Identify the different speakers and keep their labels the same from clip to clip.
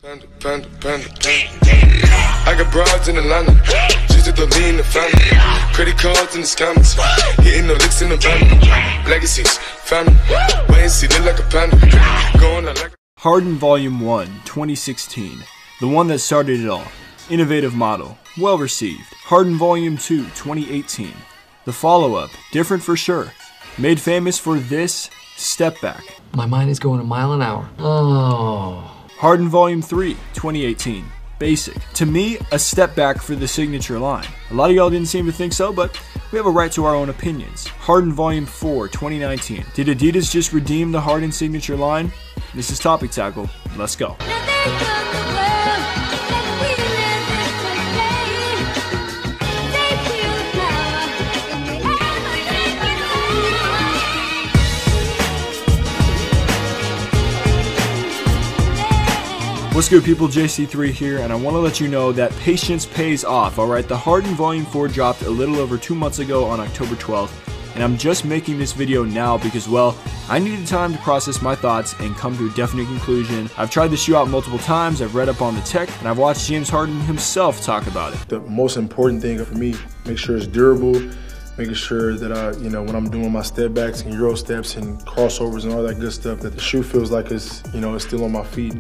Speaker 1: Panda, panda, panda, panda. I got broads in Atlanta, just at the lean, the family. Credit cards in the scammers, hitting the licks in the van. Legacies, family, wait and see, look like a panda. Going out like a
Speaker 2: Harden Volume 1, 2016. The one that started it all. Innovative model, well received. Harden Volume 2, 2018. The follow-up, different for sure. Made famous for this step back.
Speaker 3: My mind is going a mile an hour. Oh.
Speaker 2: Harden Volume 3, 2018. Basic. To me, a step back for the signature line. A lot of y'all didn't seem to think so, but we have a right to our own opinions. Harden Volume 4, 2019. Did Adidas just redeem the Harden signature line? This is Topic Tackle. Let's go. What's good, people? JC3 here, and I want to let you know that patience pays off, alright? The Harden Volume 4 dropped a little over 2 months ago on October 12th, and I'm just making this video now because, well, I needed time to process my thoughts and come to a definite conclusion. I've tried the shoe out multiple times, I've read up on the tech, and I've watched James Harden himself talk about it.
Speaker 4: The most important thing for me, make sure it's durable, making sure that when I'm doing my step backs and Euro steps and crossovers and all that good stuff, that the shoe feels like it's, it's still on my feet.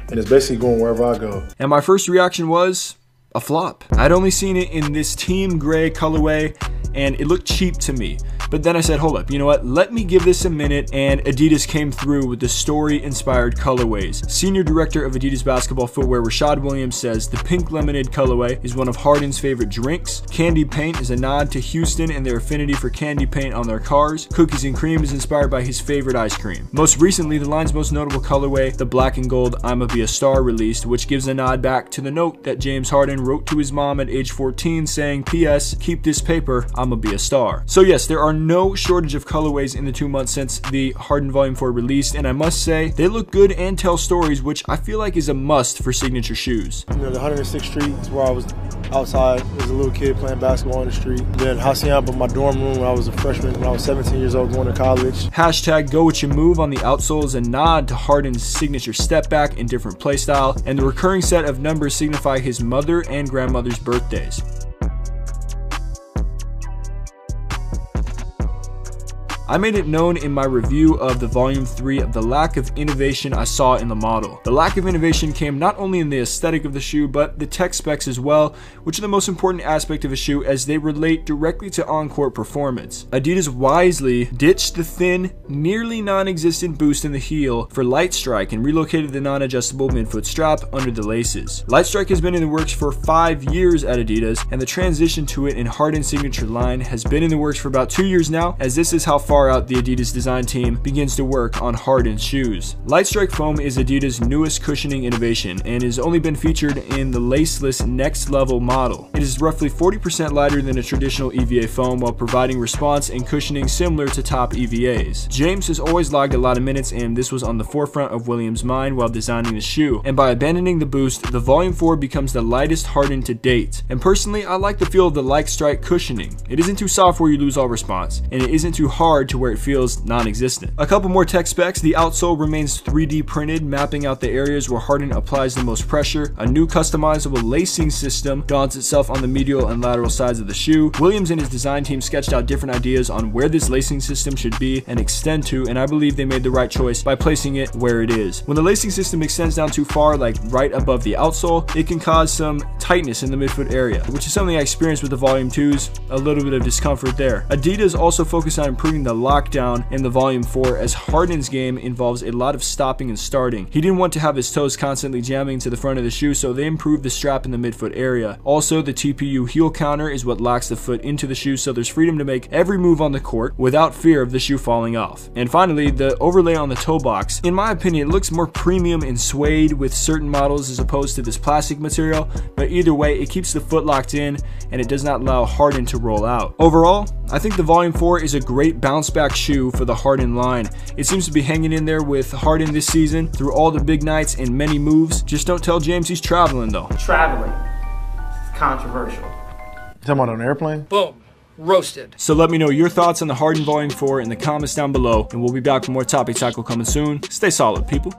Speaker 4: And it's basically going wherever I go.
Speaker 2: And my first reaction was a flop. I'd only seen it in this team gray colorway, and it looked cheap to me. But then I said, hold up, you know what? Let me give this a minute, and Adidas came through with the story-inspired colorways. Senior Director of Adidas Basketball Footwear, Rashad Williams, says the pink lemonade colorway is one of Harden's favorite drinks. Candy paint is a nod to Houston and their affinity for candy paint on their cars. Cookies and cream is inspired by his favorite ice cream. Most recently, the line's most notable colorway, the black and gold I'ma Be a Star, released, which gives a nod back to the note that James Harden wrote to his mom at age 14 saying, P.S. keep this paper, I'ma be a star. So yes, there are no shortage of colorways in the 2 months since the Harden Volume 4 released, and I must say, they look good and tell stories, which I feel like is a must for signature shoes.
Speaker 4: The 106th Street is where I was outside as a little kid playing basketball on the street. Then Hacienda, my dorm room when I was a freshman, when I was 17 years old going to college.
Speaker 2: Hashtag Go What You Move on the outsole is a nod to Harden's signature step back and different playstyle, and the recurring set of numbers signify his mother and grandmother's birthdays. I made it known in my review of the Volume 3 of the lack of innovation I saw in the model. The lack of innovation came not only in the aesthetic of the shoe, but the tech specs as well, which are the most important aspect of a shoe as they relate directly to on-court performance. Adidas wisely ditched the thin, nearly non-existent boost in the heel for Light Strike and relocated the non-adjustable midfoot strap under the laces. Light Strike has been in the works for 5 years at Adidas, and the transition to it in Harden's signature line has been in the works for about 2 years now, as this is how far out the Adidas design team begins to work on Harden's shoes. Light Strike foam is Adidas' newest cushioning innovation and has only been featured in the laceless next level model. It is roughly 40% lighter than a traditional EVA foam while providing response and cushioning similar to top EVAs. James has always logged a lot of minutes, and this was on the forefront of Williams' mind while designing the shoe, and by abandoning the boost, the Volume 4 becomes the lightest Harden to date. And personally, I like the feel of the Light Strike cushioning. It isn't too soft where you lose all response, and it isn't too hard to where it feels non-existent. A couple more tech specs: the outsole remains 3D printed, mapping out the areas where Harden applies the most pressure. A new customizable lacing system dawns itself on the medial and lateral sides of the shoe. Williams and his design team sketched out different ideas on where this lacing system should be and extend to, and I believe they made the right choice by placing it where it is. When the lacing system extends down too far, like right above the outsole, it can cause some tightness in the midfoot area, which is something I experienced with the Volume 2s, a little bit of discomfort there. Adidas also focused on improving the lockdown in the Volume 4 as Harden's game involves a lot of stopping and starting. He didn't want to have his toes constantly jamming to the front of the shoe, so they improved the strap in the midfoot area. Also, the TPU heel counter is what locks the foot into the shoe, so there's freedom to make every move on the court without fear of the shoe falling off. And finally, the overlay on the toe box. In my opinion, it looks more premium and suede with certain models as opposed to this plastic material, but either way, it keeps the foot locked in and it does not allow Harden to roll out. Overall, I think the Volume 4 is a great bounce back shoe for the Harden line. It seems to be hanging in there with Harden this season through all the big nights and many moves. Just don't tell James he's traveling though.
Speaker 5: Traveling. It's controversial.
Speaker 4: You talking about on an airplane?
Speaker 5: Boom. Roasted.
Speaker 2: So let me know your thoughts on the Harden Volume 4 in the comments down below, and we'll be back with more Topic Tackle coming soon. Stay solid, people.